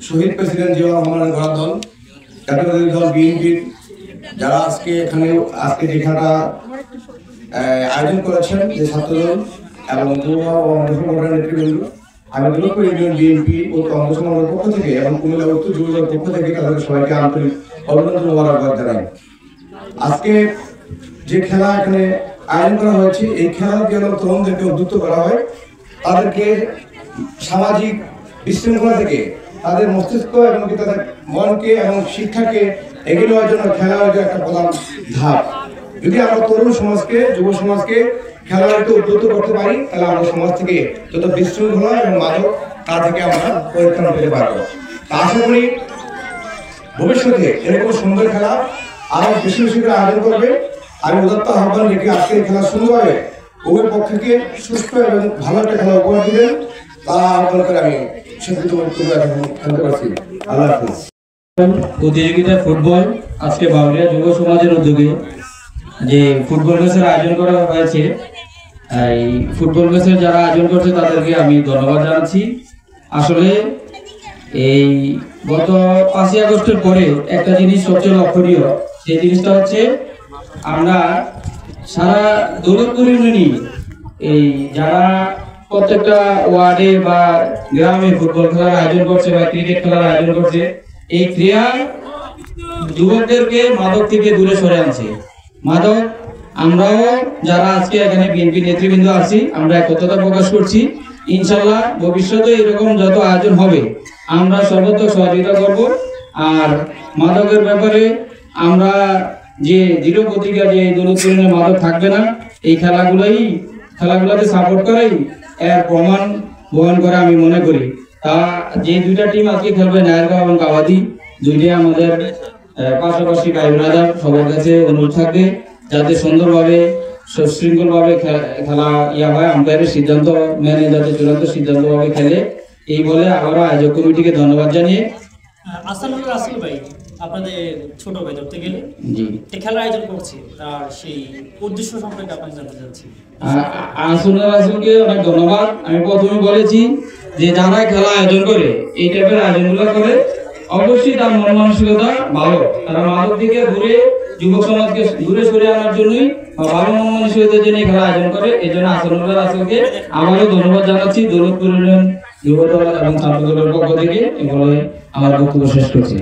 শহীদ president Zia রহমানের গড়া দল জাতীয়তাবাদী দল বিএনপির যারা আজকে যে খেলাটা আয়োজন করেছেন যে ছাত্রদল এবং অঙ্গ সংগঠনের নেতৃবৃন্দ, আমি দুর্গাপুর ইউনিয়ন বিএনপি ও অঙ্গ সংগঠনের পক্ষ থেকে এবং কুমিল্লা উত্তর যুব দলের পক্ষ থেকে তাদের সবাইকে আন্তরিক অভিনন্দন মোবারকবাদ জানাই। আজকে যে খেলা এখানে আয়োজন করা হয়েছে, এই খেলার জন্য তরুণদেরকে উদ্বুদ্ধ করা হয়, তাদেরকে সামাজিক বিশৃঙ্খলা থেকে তাদের মস্তিষ্ক এবং তাদের মনকে এবং শিক্ষাকে এগিয়ে নেওয়ার জন্য খেলা হচ্ছে একটা প্রধান ধাপ। যদি আমরা তরুণ সমাজকে, যুব সমাজকে খেলাধুলাতে উদ্বুদ্ধ করতে পারি, তাহলে আমরা সমাজ থেকে যত বিশৃঙ্খলা এবং মাদক তা থেকে আমরা পরিত্রাণ পেতে পারবো। আশা করি ভবিষ্যতে এরকম সুন্দর খেলা আরো বেশি বেশি করে আয়োজন করবে। আমি উদাত্ত আহ্বান রেখে আজকের খেলা সুন্দরভাবে উভয় পক্ষকে সুস্থ এবং ভালো একটা খেলা উপহার দিবেন তা আহ্বান করে আমি খেলতে পারছি। আল্লাহ হাফিজ। প্রতিযোগিতা ফুটবল আজকে বাউরিয়া যুব সমাজের উদ্যোগে যে ফুটবল ম্যাচের আয়োজন করা হয়েছে, এই ফুটবল ম্যাচের যারা আয়োজন করছে তাদেরকে আমি ধন্যবাদ জানাচ্ছি। আসলে এই গত 5ই আগস্টের পরে একটা জিনিস সবচেয়ে লক্ষণীয়, সেই জিনিসটা হচ্ছে আমরা সারা দৌলতপুর ইউনিয়নে এই যারা প্রত্যেকটা ওয়ার্ডে বা গ্রামে ফুটবল খেলার আয়োজন করছে বা ক্রিকেট খেলার আয়োজন করছে, এই ক্রীড়া যুবকদেরকে মাদক থেকে দূরে সরে আনছে। মাদক আমরাও যারা আজকে এখানে বিএনপি নেতৃবৃন্দ আছি, আমরা একতা প্রকাশ করছি। ইনশাল্লাহ ভবিষ্যতে এরকম যত আয়োজন হবে আমরা সর্বোচ্চ সহযোগিতা করব। আর মাদকের ব্যাপারে আমরা যে দৃঢ় প্রতিজ্ঞা যে দৌলতপুরে মাদক থাকবে না, এই খেলাগুলোতে সাপোর্ট করেই এর প্রমাণ বহন করে আমি মনে করি। তা যে দুইটা টিম আজকে খেলবে, নায়ারগাঁও এবং কাবাদি, দুইটাই আমাদের পাশাপাশি ভাই ব্রাদার, সবার কাছে অনুরোধ থাকবে যাতে সুন্দরভাবে সুশৃঙ্খলভাবে খেলা হয়, আম্পায়ারের সিদ্ধান্ত মেনে যাতে চূড়ান্ত সিদ্ধান্তভাবে খেলে, এই বলে আবারও আয়োজক কমিটিকে ধন্যবাদ জানিয়ে আসল ভাই আপনাদের ছোট ভাই ধরতে গেলে খেলার আয়োজন করছি, তার সেই উদ্দেশ্য সম্পর্কে আপনাকে জানতে চাচ্ছি। আসলকে অনেক ধন্যবাদ। আমি প্রথমে বলেছি যে যারা খেলা আয়োজন করে, এই টাইপের আয়োজনগুলো করে, অবশ্যই তার মন মানসিকতা ভালো, তারা মাদক থেকে দূরে যুবক সমাজকে দূরে সরে আনার জন্যই ভালো মন মানসিকতার জন্য খেলা আয়োজন করে। এই জন্য আসলকে আবারও ধন্যবাদ জানাচ্ছি দৌলতপুর ইউনিয়ন যুব দল এবং ছাত্র দলের পক্ষ থেকে। এগুলো আমার বক্তব্য শেষ করছি।